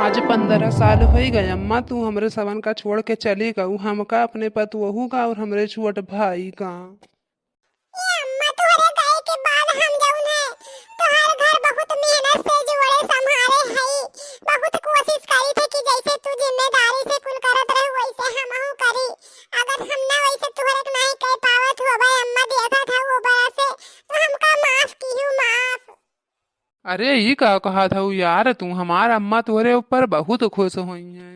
आज 15 साल हो गए अम्मा, तू हमरे सबन का छोड़ के चली गऊ। हमका अपने पतवहू का और हमरे छोट भाई का। ये अम्मा तोहरे गए के बाद हम जौन है तोहार घर बहुत मेहनत से जोड़े संभाले हई। बहुत कोशिश करी थे कि जैसे तू जिम्मेदारी से कुल करत रहे वैसे हमहू करी। अगर हम ना वैसे तोहरे के नहीं कह पावत हो भाई अम्मा देखा था वो बड़ा से तो हमका माफ कीहू माफ। अरे ये का कहा था यार, तू हमारा अम्मा तोरे ऊपर बहुत खुश हुई है।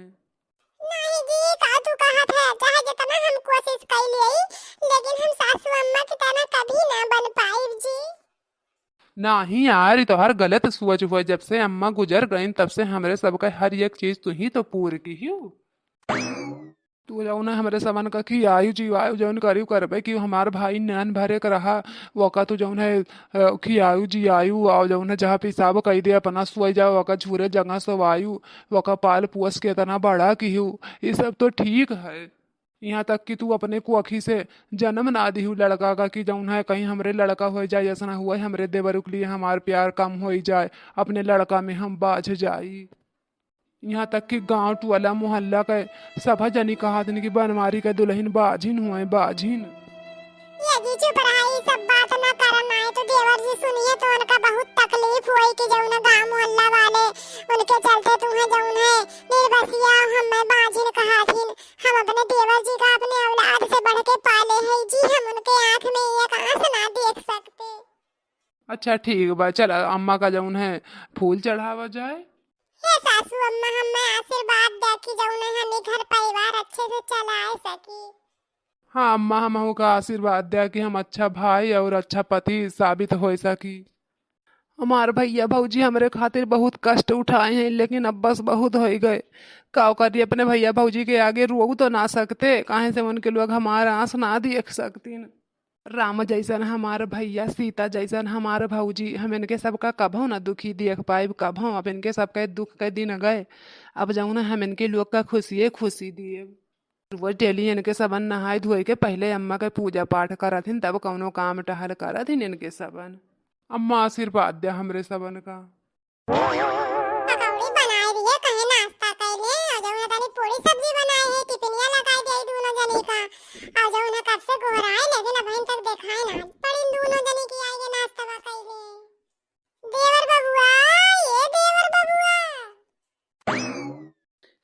नहीं जी का तू कहा था चाहे जितना हम कोशिश कर लिए लेकिन हम सासू अम्मा की तरह कभी ना बन पाई जी। नहीं यार, ये तो हर गलत सोच हुआ। जब से अम्मा गुजर गई तब से हमरे सबका हर एक चीज तू ही तो पूरी की हो। तू जौन हमरे सबन का की आयु जीवायु जौन करी करबे कि हमार भाई नैन भरे का रहा। वका तू जौन है की आयु जी आयु और जौन है जहाँ पेशाब कही दे अपना सोई जाओ वका झूरे जगह सो वायु। वका पाल पोस के इतना बड़ा की हूँ, ये सब तो ठीक है। यहाँ तक कि तू अपने को अखी से जन्म ना दी लड़का का कि जौन है कहीं हमरे लड़का हो जाए, ऐसा ना हुआ है हमरे देवर के लिए हमार प्यार कम हो जाए, अपने लड़का में हम बाझ जाई। यहाँ तक कि गांव टोला मोहल्ला के सभा जनी कहा दिन की बनमारी के दुल्हन बाझिन हुए बाझिन। ये जी चुप रहा ये सब बात ना करना है तो देवर जी सुनिए तो उनका बहुत तकलीफ हुई कि जौन गांव मोहल्ला वाले उनके चलते तुम्हें जौन है निर्बसिया हमें बाजिन कहा थीन। हम अपने देवर जी का अपने औलाद से बढ़ के पाले हैं जी। हम उनके आंख में एक आंस ना देख सकते। अच्छा ठीक बा, चल अम्मा का जौन है फूल चढ़ावा जाए। हे सासू अम्मा हमें आशीर्वाद दे कि जौन है हमें घर परिवार अच्छे से चलाए सकी। हाँ अम्मा, हम का आशीर्वाद दिया कि हम अच्छा भाई और अच्छा पति साबित हो सकी। हमार भैया भौजी हमरे खातिर बहुत कष्ट उठाए हैं, लेकिन अब बस बहुत हो गए। का करिए, अपने भैया भौजी के आगे रो तो ना सकते, काहे से उनके लोग हमारा आंस ना देख सकतीन। राम जैसन हमार भैया, सीता जैसन हमार भौजी, हम इनके सबका कभो ना दुखी देख पाए कभो। अब इनके सबके दुख के दिन गए, अब जाऊँ हम इनके लोग का खुशिये खुशी दिए। रोज डेली इनके सबन नहाय धोए के पहले अम्मा के पूजा पाठ करथिन, तब कौनो काम टहल करथिन इनके सबन। अम्मा आशीर्वाद दे हमरे सबन का। पकौड़ी बनाए दिए कहे नाश्ता कैले और जौन तनी पूरी सब्जी बनाए है टिफिनिया लगाई दे दोनों जनी का। और जौन कब से गोहराए लेकिन अब तक देखाए ना पर इन दोनों जनी की आई के नाश्ता का कैले। देवर बबुआ ये देवर बबुआ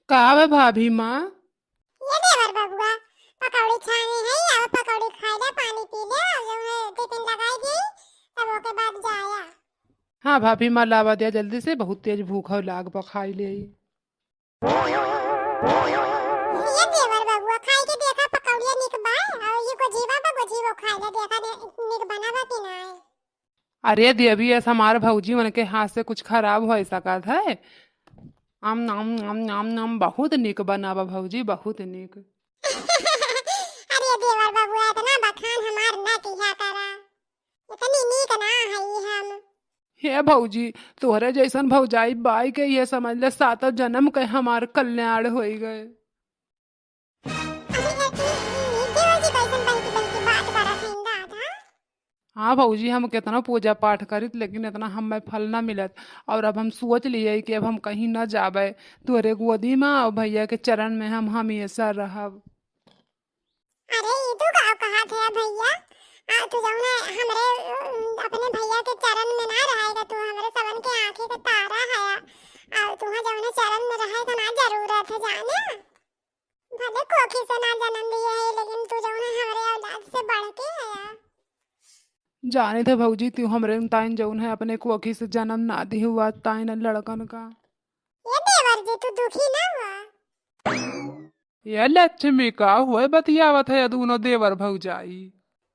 का बे भाभी माँ? ये देवर बबुआ पकौड़ी छानी है अब पकौड़ी खाए ले पानी पी ले और जौन टिफिन लगाई दी तब ओके बाद जाया। हाँ भाभी माँ, लावा दिया जल्दी से, बहुत तेज भूख हो लाग पखाई ले। ये देवर बबुआ खाई के देखा पकौड़िया निक बा और ये को जीवा बा को जीवो खाए ले देखा निक बनावा कि ना है। अरे देवी, ऐसा हमारे भौजी उनके हाथ से कुछ खराब हो सका था। आम नाम नाम नाम नाम बहुत निक बनावा भौजी, बहुत निक। अरे देवर बबुआ इतना बखान हमार ना किया करा इतनी नीक ना है हम। हे भौजी, तोहरे जैसन भौजाई बाई के ये समझ ले सातों जन्म के हमार कल्याण हो गए। देवर जी कैसन बंकी बात करा थिंदा था। हाँ भौजी, हम कितना पूजा पाठ करित लेकिन इतना हमें फल ना मिलत। और अब हम सोच लिए कि अब हम कहीं न जाबे, तोरे गोदी में और भैया के चरण में हम हमेशा रहब। अरे ये तो का कहा थे भैया आ तू जौन हमरे अपने भैया के चरण में ना रहेगा तू हमरे सबन के आंखें का तारा है और तू जौन चरण में रहे तो ना जरूरत है जाने। भले कोखी से ना जन्म दिए है लेकिन तू जौन हमरे औलाद से बढ़ के है। जाने थे भौजी, तू हमरे ताइन जौन है अपने कोखी से जन्म ना दी हुआ ताइन लड़कन का। ये देवर जी तू दुखी ना हुआ। ये लक्ष्मी का हुए बतियावत है दोनों देवर भौजाई।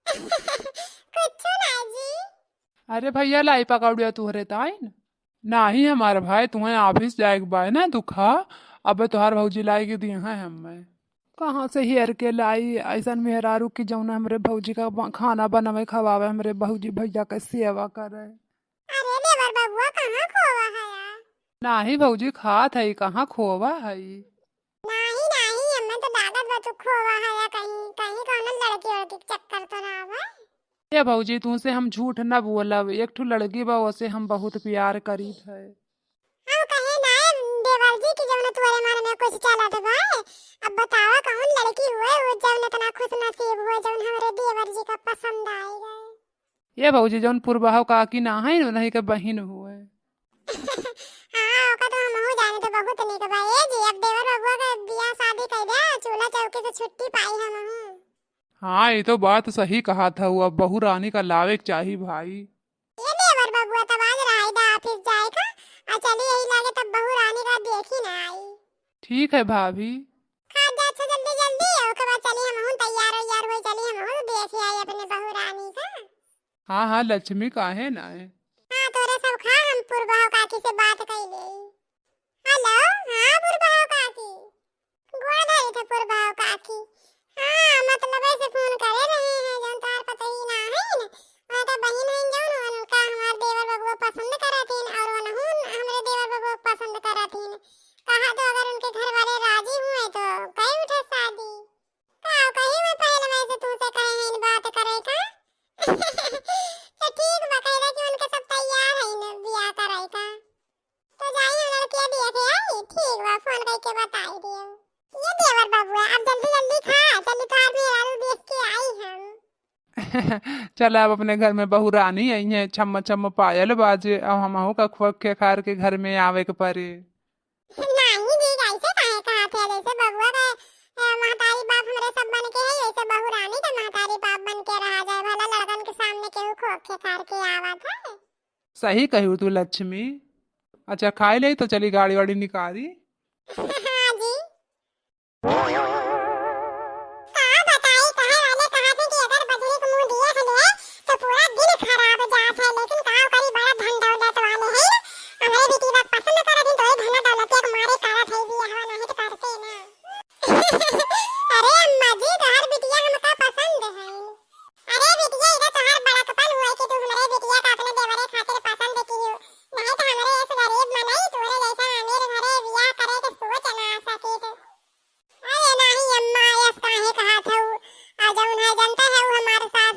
कुछ ना जी। अरे भैया लाई पकौड़िया तुहरे ताइन नाही, हमारे भाई तुम्हें ऑफिस जाए के बाय ना दुखा। अबे तुहार भौजी लाई के दिए हैं हमें कहाँ से हेर के लाई। ऐसा मेहरारू की जौन हमरे भौजी का खाना बनावे खवावे, हमरे भौजी भैया के सेवा करे। अरे देवर बबुआ कहाँ खोवा है यार। नाही भौजी खात है, कहाँ खोवा है। नहीं नहीं हमें तो लागत बा तू खोवा है या कहीं कहीं कौन लड़की लड़की के चक्कर तो ना आवा। ये भौजी तुमसे हम झूठ न बोलब, एक ठो लड़की बा उसे हम बहुत प्यार करीत है। हम कहे ना देवर जी थी कि जब तुम्हारे मन में कुछ चला तो भाई अब बतावा कौन लड़की हुए वो जब इतना खुश नसीब हुए जब हमारे देवर जी का पसंद आएगा। ये भौजी जौन पूर्वाहो काकी ना है नहीं के बहिन हुए। हाँ ओका तो हम हो जाने तो बहुत नहीं के भाई जी अब देवर बबुआ का बियाह शादी कर दे चूल्हा चौकी से छुट्टी पाई हम हूं। हाँ ये तो बात सही कहा था वो अब बहू रानी का लावेक चाहिए भाई। ये देवर बबुआ तब आज रायदा ऑफिस जाएगा और चली यही लागे तब बहू रानी का देखी ना आई। ठीक है भाभी। खा जा अच्छा जल्दी जल्दी ओके बाद चली हम हूं तैयार हो यार हो चली हम हूं देख आई अपने बहू रानी का। हाँ हाँ लक्ष्मी काहे ना है। हाँ तोरे सब खा हम पूर्वाहो काकी से बात कर ले। हेलो हाँ पूर्वाहो काकी गोड़ धरी थे पूर्वाहो काकी। हाँ मतलब ऐसे फोन करे रहे हैं जौन तार पता ही ना है न मैं तो बहन है जौन उनका हमार देवर बबुआ पसंद करथिन और उन्हों हमरे देवर बबुआ पसंद करथिन कहा तो अगर उनके घर वाले राजी हुए तो कई उठे शादी का कहीं मैं पहले मैं से तुमसे कहे हैं इन बात करे का। तो ठीक बकायदा कि उनके सब तैयार है न बियाह करे का तो जाइए लड़कियां देखे आई ठीक बा फोन करके बताई दियो। ये देवर बबुआ अब जल्दी जल्दी खा चली तो आदमी आलू देख के आई हम। चल अब अपने घर में बहू रानी आई है छम छम पायल बाजे अब हम का खुखे खार के घर में आवे के परे। नहीं जी ऐसे काहे कहा थे जैसे बबुआ का महतारी बाप हमरे सब बन के है वैसे बहू रानी का महतारी बाप बन के रहा जाए भला लड़कन के सामने केहू खोखे खार के आवा था। सही कही तू लक्ष्मी। अच्छा खाई ले तो चली गाड़ी वाड़ी निकाली। हाँ जी का बताई कहे वाले कहा थे कि अगर बजरी को मुंह दिया है तो पूरा दिन खराब जात है लेकिन का करी बड़ा धन दौलत वाले है हमरे बेटी बात पसंद करत तो धन दौलत के मारे करत है बियाह नहीं तो करते ना। अरे अम्मा जी तोहर बिटिया हमका पसंद है। अरे बिटिया इधर तोहर बड़ा कपल हुआ कि तू हमरे बिटिया का अपने देवरे खातिर पसंद की हो नहीं तो हमरे ऐसे गरीब मनाई तोरे जैसा अमीर घरे बियाह करे के सोच ना सके तो। अरे नहीं अम्मा यस काहे कहा था आ जौन है जनता है वो हमारे साथ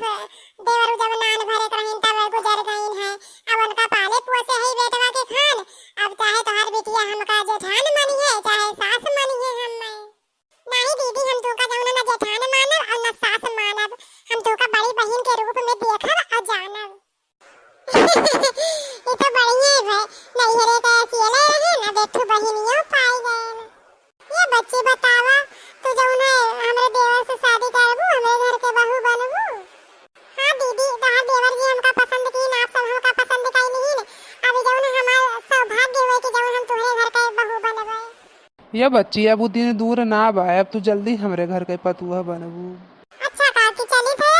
देवर जब नान भरे कहीं तब गुजर गई है अब उनका पाले पोसे है बेटवा के खान अब चाहे तोहर बिटिया हमका जेठान मानी है चाहे सास मानी है हम नहीं दीदी हम तो का जौन ना जेठान मानब और ना सास मानब हम तो का बड़ी बहन के रूप में देखब और जानब। ये तो बढ़िया है भाई नहीं हरे का अकेले रहे ना देखो बहनियों पाई गए। ये बच्ची बतावा तू जौन है हमरे देवर से शादी करबू हमरे घर के बहू बनबू। हाँ दीदी तोहर देवर जी हमका पसंद की ना आप सब हमका पसंद कई नहीं न अभी जौन हमार सौभाग्य हुए कि जौन हम तुम्हारे घर के बहू बनबे। ये बच्ची अब दिन दूर ना बा अब तू जल्दी हमरे घर के पतुआ बनबू। अच्छा काकी चली थे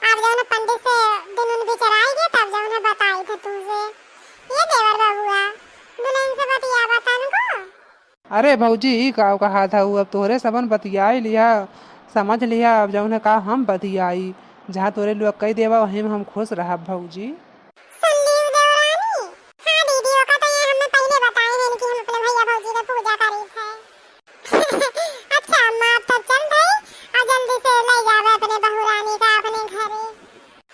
आप जौन पंडित से दिन उन भी चराई गए तब जौन बताई थे तुझे ये देवर बबुआ दुल्हन से बतिया बतान को। अरे भौजी का कहा था वो अब तोहरे सबन बतियाई लिया समझ लिया अब जौन है का हम बतियाई जहाँ तोरे लोग कही देवा वहीं में हम खुश रहा भौजी। सुन ली देवरानी। हाँ दीदी का तो ये हमें पहले बताए हैं कि हम अपने भैया भौजी की पूजा करी थे। अच्छा अम्मा अब तक चल गई और जल्दी से ले जावे अपने बहू रानी का अपने घरे।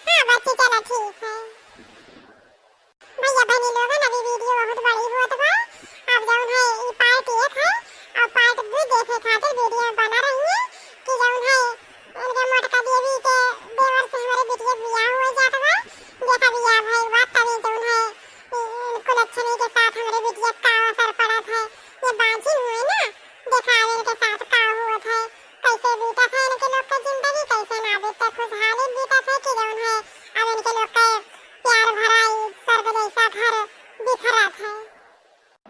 हाँ बच्ची चलो ठीक है भैया बहनी लोग अभी वीडियो बहुत बड़ी हुआ था अब जौन है ये पार्ट 1 है और पार्ट 2 देखे खातिर वीडियो बना रही है कि जौन है इनके मोटका देवी के देवर से हमारे बेटिया बियाह हुआ जाता है देखा बियाह भाई बात तभी जौन है कुलच्छनी के साथ हमारे बेटिया का असर पड़ा था ये बाजी हुए ना देखा इनके साथ का हुआ था कैसे बीता था इनके लोग का जिंदगी कैसे ना बीता खुशहाली बीता था कि जौन है अब इनके लोग का प्यार भरा स्वर्ग जैसा घर बिखरा था।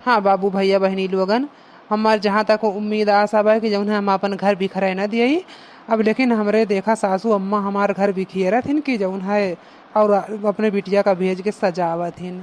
हाँ बाबू भैया बहनी लोगन हमार जहाँ तक उम्मीद आशा बा कि जौन है हम अपन घर बिखरे न दिए अब लेकिन हमरे देखा सासू अम्मा हमार घर बिखेरत हिन कि जौन है और अपने बिटिया का भेज के सजावत हिन।